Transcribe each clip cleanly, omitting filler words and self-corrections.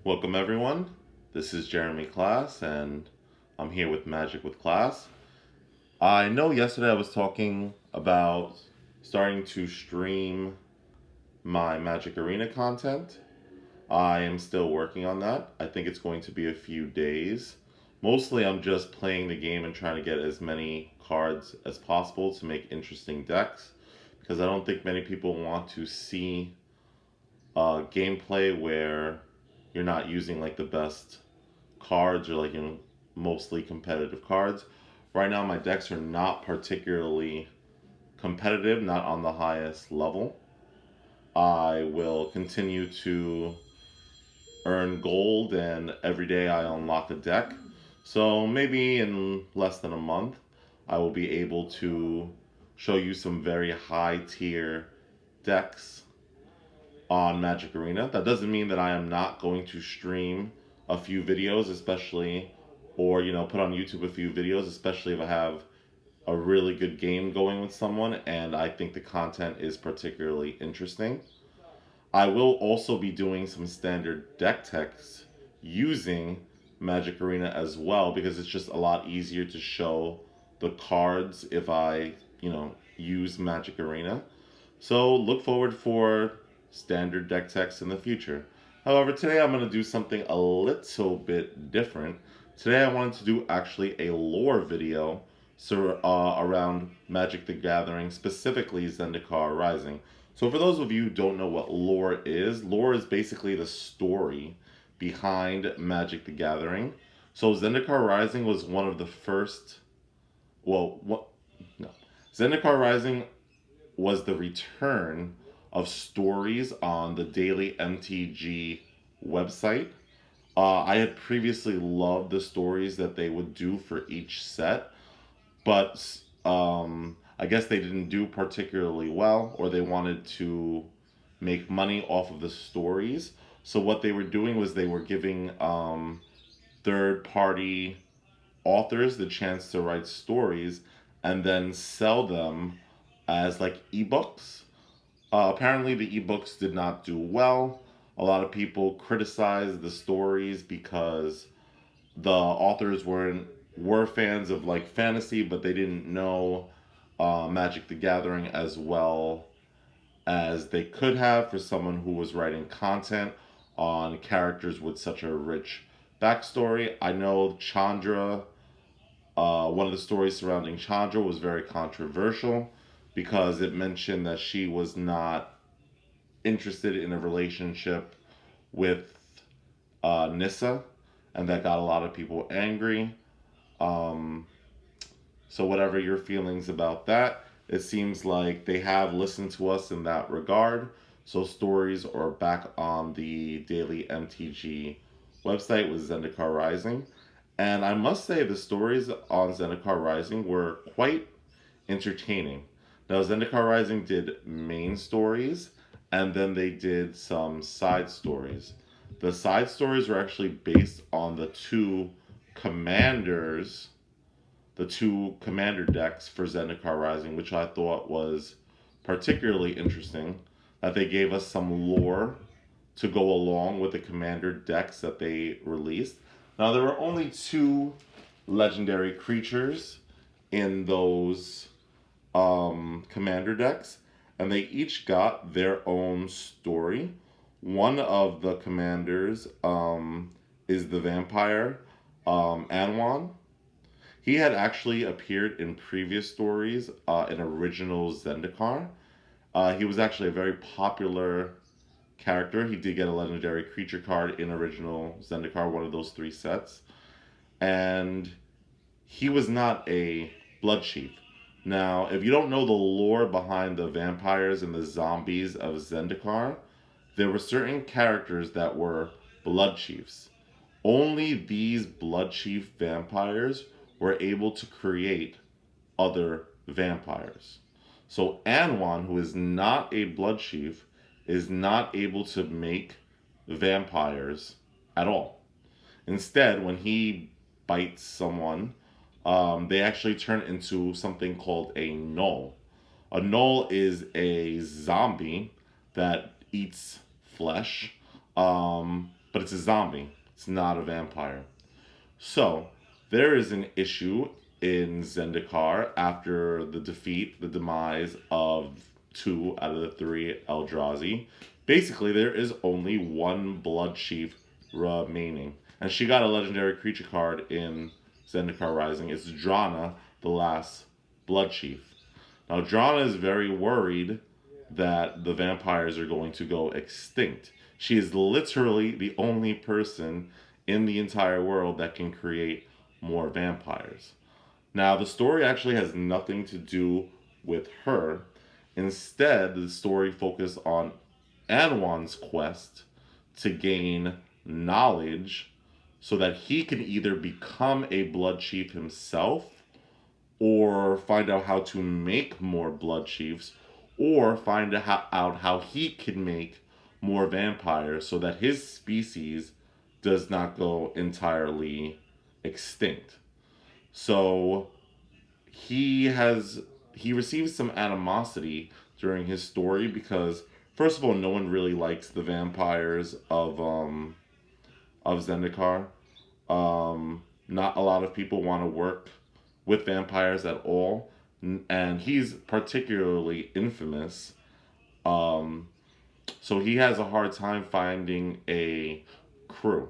Welcome everyone. This is Jeremy Class and I'm here with Magic with Class. I know yesterday I was talking about starting to stream my Magic Arena content. I am still working on that. I think it's going to be a few days. Mostly I'm just playing the game and trying to get as many cards as possible to make interesting decks because I don't think many people want to see gameplay where you're not using like the best cards or mostly competitive cards. Right now my decks are not particularly competitive, not on the highest level. I will continue to earn gold and every day I unlock a deck. So maybe in less than a month I will be able to show you some very high tier decks on Magic Arena. That doesn't mean that I am not going to stream a few videos, especially, or put on YouTube a few videos, especially if I have a really good game going with someone and I think the content is particularly interesting. I will also be doing some standard deck techs using Magic Arena as well because it's just a lot easier to show the cards if I, use Magic Arena. So look forward for standard deck techs in the future. However, today I'm going to do something a little bit different. Today I wanted to do actually a lore video around Magic the Gathering, specifically Zendikar Rising. So for those of you who don't know what lore is basically the story behind Magic the Gathering. So Zendikar Rising was one of the first, well, what, no. Zendikar Rising was the return of stories on the daily MTG website. I had previously loved the stories that they would do for each set, but I guess they didn't do particularly well, or they wanted to make money off of the stories. So what they were doing was they were giving third-party authors the chance to write stories and then sell them as like ebooks. Apparently, the ebooks did not do well. A lot of people criticized the stories because the authors were fans of like fantasy, but they didn't know Magic the Gathering as well as they could have for someone who was writing content on characters with such a rich backstory. I know Chandra, one of the stories surrounding Chandra was very controversial because it mentioned that she was not interested in a relationship with Nissa, and that got a lot of people angry. Um, so, whatever your feelings about that, it seems like they have listened to us in that regard. So, stories are back on the daily MTG website with Zendikar Rising. And I must say, the stories on Zendikar Rising were quite entertaining. Now, Zendikar Rising did main stories, and then they did some side stories. The side stories were actually based on commanders, the two commander decks for Zendikar Rising, which I thought was particularly interesting. That they gave us some lore to go along with the commander decks that they released. Now, there were only two legendary creatures in those commander decks, and they each got their own story. One of the commanders is the vampire Anwan. He had actually appeared in previous stories in original Zendikar. He was actually a very popular character. He did get a legendary creature card in original Zendikar, one of those three sets. And he was not a blood chief. Now, if you don't know the lore behind the vampires and the zombies of Zendikar, there were certain characters that were blood chiefs. Only these blood chief vampires were able to create other vampires. So Anwan, who is not a blood chief, is not able to make vampires at all. Instead, when he bites someone, they actually turn into something called a gnoll. A gnoll is a zombie that eats flesh, but it's a zombie. It's not a vampire. So there is an issue in Zendikar after the demise of two out of the three Eldrazi. Basically, there is only one Blood Chief remaining. And she got a legendary creature card in Zendikar Rising. It's Drana, the last Blood Chief. Now, Drana is very worried that the vampires are going to go extinct. She is literally the only person in the entire world that can create more vampires. Now, the story actually has nothing to do with her. Instead, the story focuses on Anwan's quest to gain knowledge so that he can either become a blood chief himself or find out how to make more blood chiefs or find out how he can make more vampires so that his species does not go entirely extinct. So he receives some animosity during his story because first of all, no one really likes the vampires of Zendikar. Not a lot of people want to work with vampires at all, and he's particularly infamous. Um, so he has a hard time finding a crew.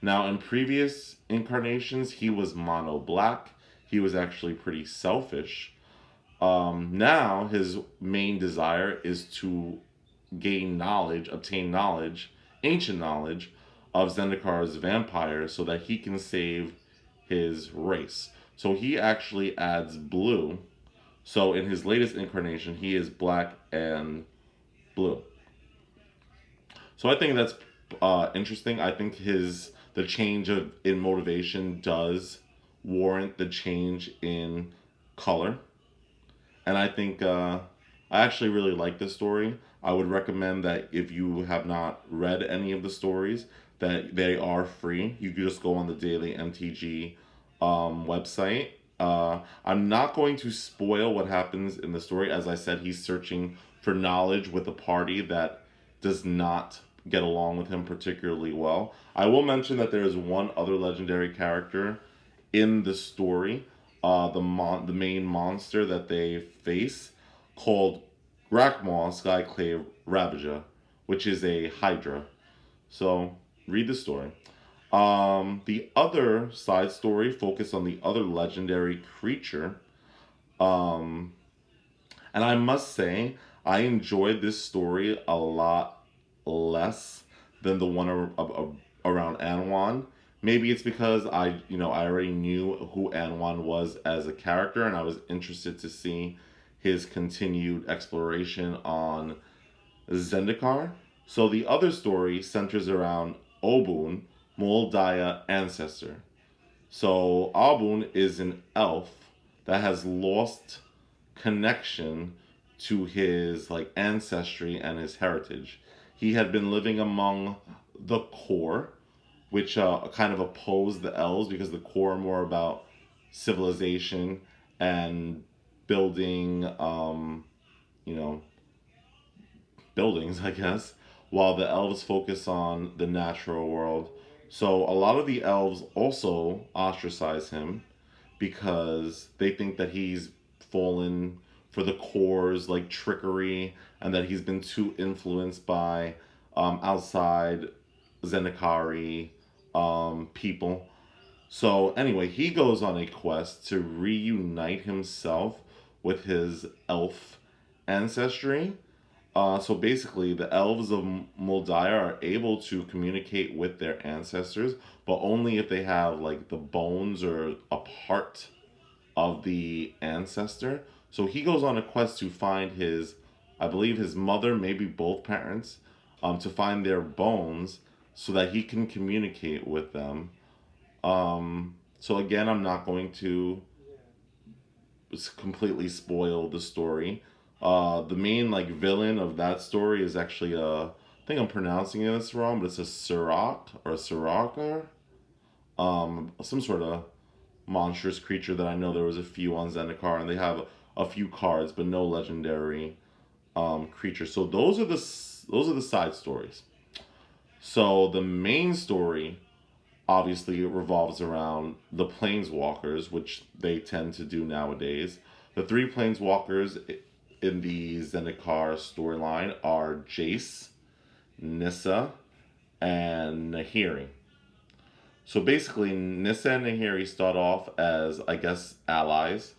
Now, in previous incarnations, he was mono black. He was actually pretty selfish. Now, his main desire is to obtain knowledge, ancient knowledge of Zendikar's vampires so that he can save his race. So he actually adds blue. So in his latest incarnation, he is black and blue. So I think that's interesting. I think the change in motivation does warrant the change in color, and I think I actually really like this story. I would recommend that if you have not read any of the stories, that they are free. You can just go on the Daily MTG website. I'm not going to spoil what happens in the story. As I said, he's searching for knowledge with a party that does not get along with him particularly well. I will mention that there is one other legendary character in the story, the main monster that they face, called Grakmaw Skyclave Ravager, which is a Hydra. So read the story. The other side story focused on the other legendary creature. And I must say, I enjoyed this story a lot less than the one around Anwan. Maybe it's because I already knew who Anwan was as a character, and I was interested to see his continued exploration on Zendikar. So the other story centers around Obun Moldaya ancestor. So Obun is an elf that has lost connection to his ancestry and his heritage. He had been living among the core, which kind of opposed the elves because the core are more about civilization and building, buildings, I guess, while the elves focus on the natural world. So a lot of the elves also ostracize him because they think that he's fallen for the core's trickery and that he's been too influenced by outside Zendikari people. So anyway, he goes on a quest to reunite himself with his elf ancestry. So basically, the elves of Moldaya are able to communicate with their ancestors, but only if they have the bones or a part of the ancestor. So he goes on a quest to find I believe his mother, maybe both parents, to find their bones so that he can communicate with them. So again, I'm not going to completely spoil the story. The main villain of that story is actually I think I'm pronouncing this wrong, but it's a Sirak or a Sirakar. Some sort of monstrous creature that I know there was a few on Zendikar, and they have a few cards, but no legendary creatures. So those are the side stories. So the main story obviously revolves around the Planeswalkers, which they tend to do nowadays. The three Planeswalkers in the Zendikar storyline are Jace, Nissa, and Nahiri. So basically, Nissa and Nahiri start off as, I guess, allies.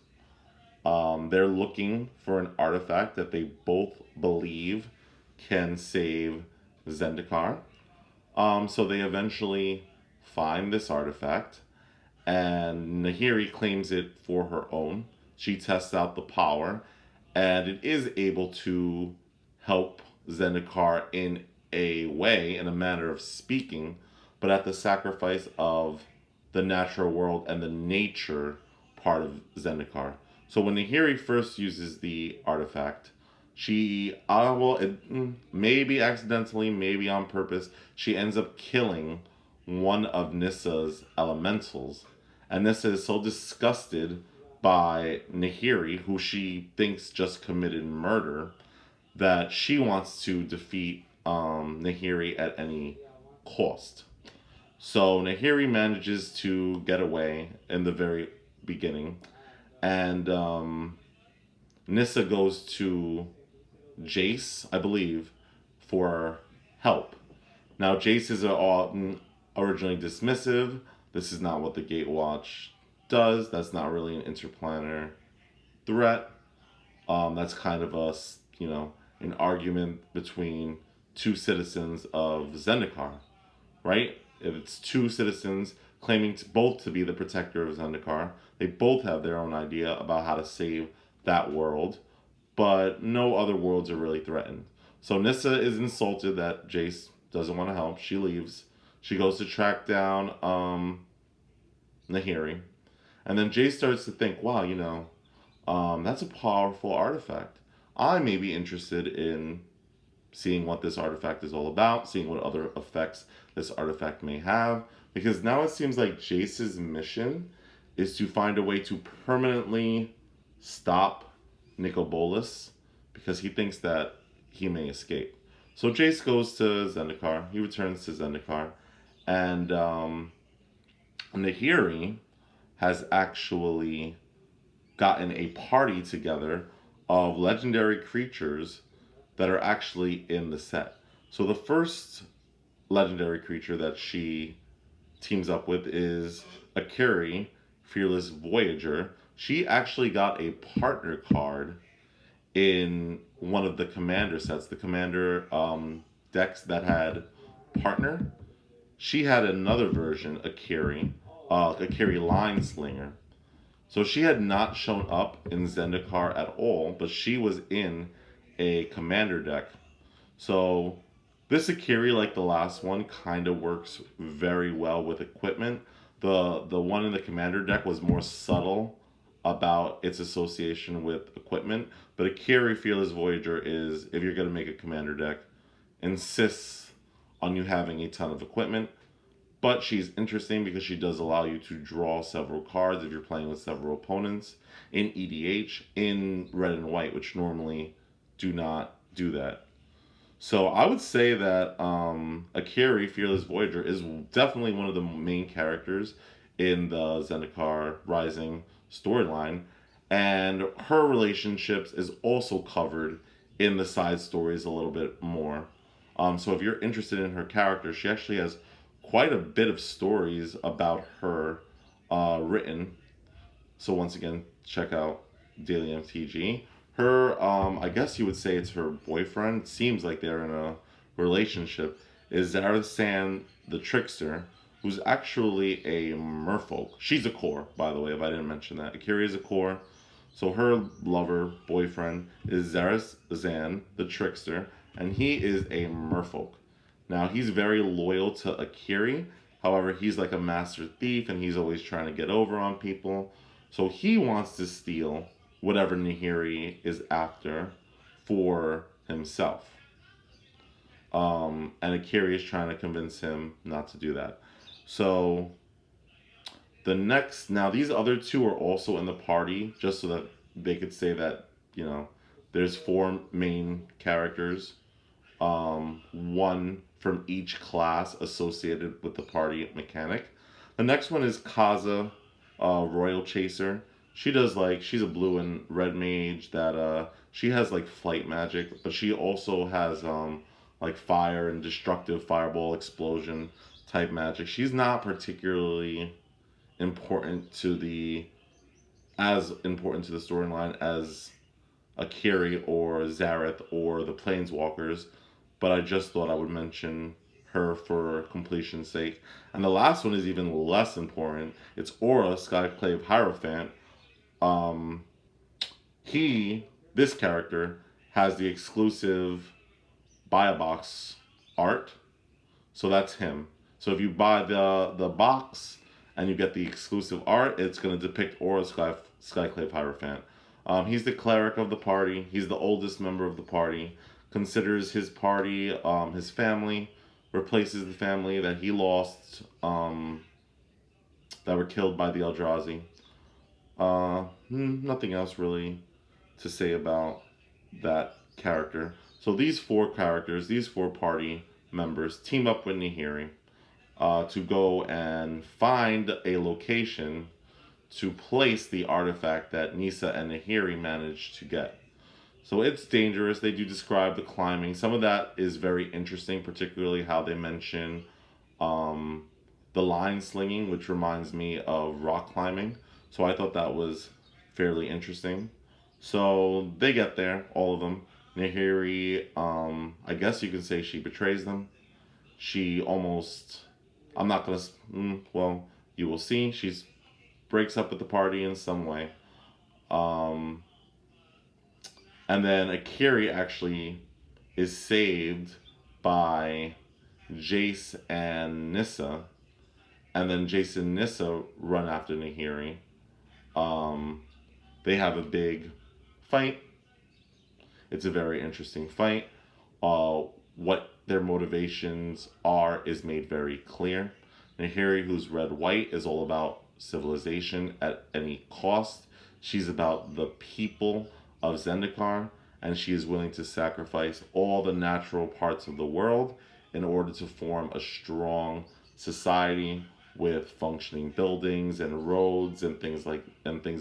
They're looking for an artifact that they both believe can save Zendikar. So they eventually find this artifact, and Nahiri claims it for her own. She tests out the power, and it is able to help Zendikar in a way, in a manner of speaking, but at the sacrifice of the natural world and the nature part of Zendikar. So when Nahiri first uses the artifact, she, maybe accidentally, maybe on purpose, she ends up killing one of Nissa's elementals. And Nissa is so disgusted by Nahiri, who she thinks just committed murder, that she wants to defeat Nahiri at any cost. So Nahiri manages to get away in the very beginning, and Nissa goes to Jace, I believe, for help. Now, Jace is originally dismissive. This is not what the Gatewatch does. That's not really an interplanar threat. That's kind of an argument between two citizens of Zendikar, right? If it's two citizens claiming both to be the protector of Zendikar, they both have their own idea about how to save that world, but no other worlds are really threatened. So Nissa is insulted that Jace doesn't want to help. She leaves. She goes to track down Nahiri. And then Jace starts to think, wow, that's a powerful artifact. I may be interested in seeing what this artifact is all about, seeing what other effects this artifact may have, because now it seems like Jace's mission is to find a way to permanently stop Nicobolus, because he thinks that he may escape. So Jace goes to Zendikar. He returns to Zendikar, and Nahiri has actually gotten a party together of legendary creatures that are actually in the set. So the first legendary creature that she teams up with is Akiri, Fearless Voyager. She actually got a partner card in one of the commander sets, the commander decks that had partner. She had another version, Akiri Line Slinger. So she had not shown up in Zendikar at all, but she was in a commander deck. So this Akiri, like the last one, kind of works very well with equipment. The one in the commander deck was more subtle about its association with equipment, but Akiri Fearless Voyager is, if you're going to make a commander deck, insists on you having a ton of equipment. But she's interesting because she does allow you to draw several cards if you're playing with several opponents in EDH, in red and white, which normally do not do that. So I would say that Akiri, Fearless Voyager, is definitely one of the main characters in the Zendikar Rising storyline. And her relationships is also covered in the side stories a little bit more. So if you're interested in her character, she actually has quite a bit of stories about her written. So once again, check out Daily MTG. Her, I guess you would say it's her boyfriend. It seems like they're in a relationship. Is Zarazan the Trickster, who's actually a merfolk. She's a core, by the way, if I didn't mention that. Akiri is a core. So her lover, boyfriend, is Zarazan the Trickster, and he is a merfolk. Now, he's very loyal to Akiri. However, he's like a master thief, and he's always trying to get over on people. So he wants to steal whatever Nahiri is after for himself. And Akiri is trying to convince him not to do that. So now these other two are also in the party, just so that they could say that, there's four main characters. One from each class associated with the party mechanic. The next one is Kaza, Royal Chaser. She's a blue and red mage that she has like flight magic, but she also has like fire and destructive fireball explosion type magic. She's not particularly important to the as important to the storyline as Akiri or Zareth or the Planeswalkers, but I just thought I would mention her for completion's sake. And the last one is even less important. It's Aura, Skyclave Hierophant. Um, this character, has the exclusive buy a box art, so that's him. So if you buy the box and you get the exclusive art, it's going to depict Aura Skyclave Hierophant. He's the cleric of the party. He's the oldest member of the party. Considers his party his family. Replaces the family that he lost, that were killed by the Eldrazi. Nothing else really to say about that character. So these four characters, these four party members, team up with Nahiri to go and find a location to place the artifact that Nissa and Nahiri managed to get. So it's dangerous. They do describe the climbing. Some of that is very interesting, particularly how they mention the line slinging, which reminds me of rock climbing. So I thought that was fairly interesting. So they get there, all of them. Nahiri, I guess you could say she betrays them. She almost, I'm not going to, well, you will see. She breaks up with the party in some way. And then Akiri actually is saved by Jace and Nissa. And then Jace and Nissa run after Nahiri. They have a big fight. It's a very interesting fight. What their motivations are is made very clear. Nahiri, who's red-white, is all about civilization at any cost. She's about the people of Zendikar, and she is willing to sacrifice all the natural parts of the world in order to form a strong society with functioning buildings and roads and things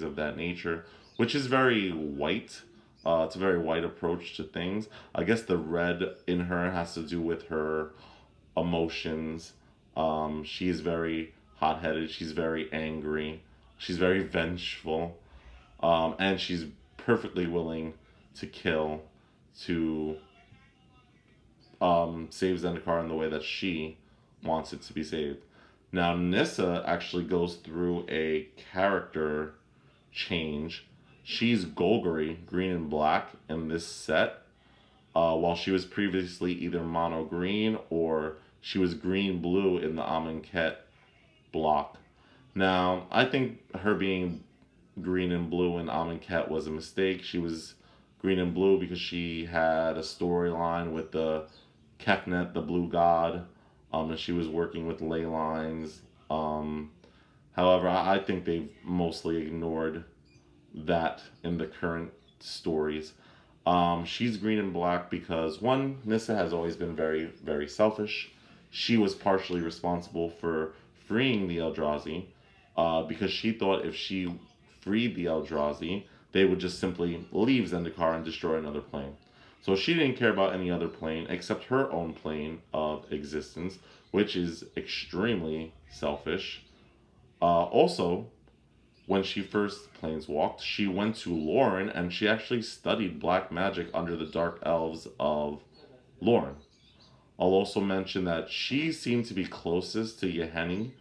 of that nature, which is very white. It's a very white approach to things. I guess the red in her has to do with her emotions. She's very hot-headed. She's very angry. She's very vengeful, and she's perfectly willing to kill to save Zendikar in the way that she wants it to be saved. Now, Nissa actually goes through a character change. She's Golgari, green and black, in this set, while she was previously either mono green or she was green blue in the Amonkhet block. Now, I think her being green and blue in Amonkhet was a mistake. She was green and blue because she had a storyline with the Kefnet, the blue god, and she was working with ley lines. However, I think they've mostly ignored that in the current stories. She's green and black because, one, Nissa has always been very, very selfish. She was partially responsible for freeing the Eldrazi, because she thought if she freed the Eldrazi, they would just simply leave Zendikar and destroy another plane. So she didn't care about any other plane except her own plane of existence, which is extremely selfish. Also, when she first planeswalked, she went to Lorne and she actually studied black magic under the Dark Elves of Lorne. I'll also mention that she seemed to be closest to Yahenni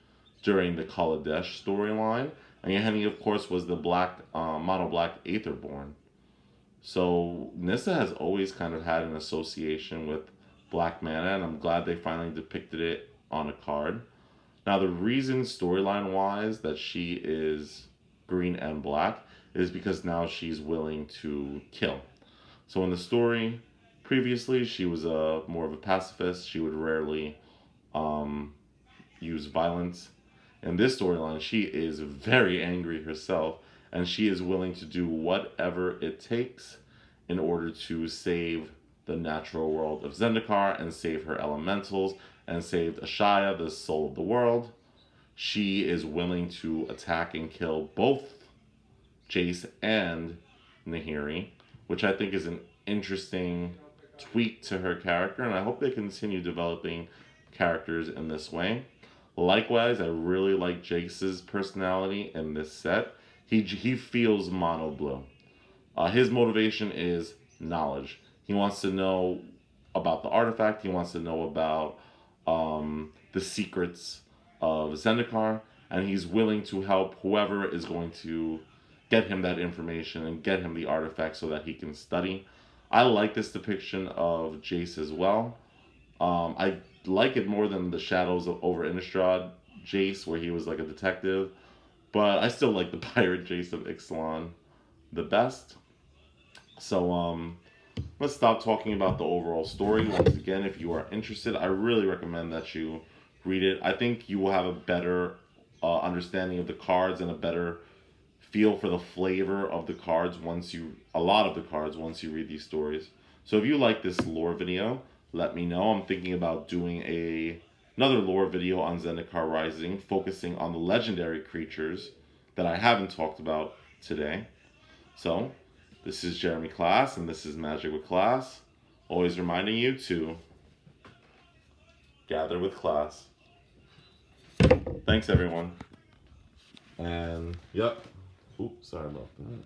during the Kaladesh storyline, and Yahenni, of course, was the black, mono-black Aetherborn. So Nissa has always kind of had an association with black mana, and I'm glad they finally depicted it on a card. Now, the reason storyline-wise that she is green and black is because now she's willing to kill. So in the story, previously, she was more of a pacifist. She would rarely use violence. In this storyline, she is very angry herself, and she is willing to do whatever it takes in order to save the natural world of Zendikar and saved her elementals and saved Ashaya, the soul of the world. She is willing to attack and kill both Jace and Nahiri, which I think is an interesting tweak to her character, and I hope they continue developing characters in this way. Likewise, I really like Jace's personality in this set. He feels mono blue. His motivation is knowledge. He wants to know about the artifact. He wants to know about the secrets of Zendikar, and he's willing to help whoever is going to get him that information and get him the artifact so that he can study. I like this depiction of Jace as well. I like it more than the Shadows of over Innistrad Jace, where he was like a detective, but I still like the pirate Jace of Ixalan the best. So let's stop talking about the overall story. Once again, if you are interested, I really recommend that you read it. I think you will have a better understanding of the cards and a better feel for the flavor of the cards once you read these stories. So if you like this lore video, let me know. I'm thinking about doing another lore video on Zendikar Rising, focusing on the legendary creatures that I haven't talked about today. So this is Jeremy Class, and this is Magic with Class. Always reminding you to gather with class. Thanks, everyone. And, yep. Oops, sorry about that.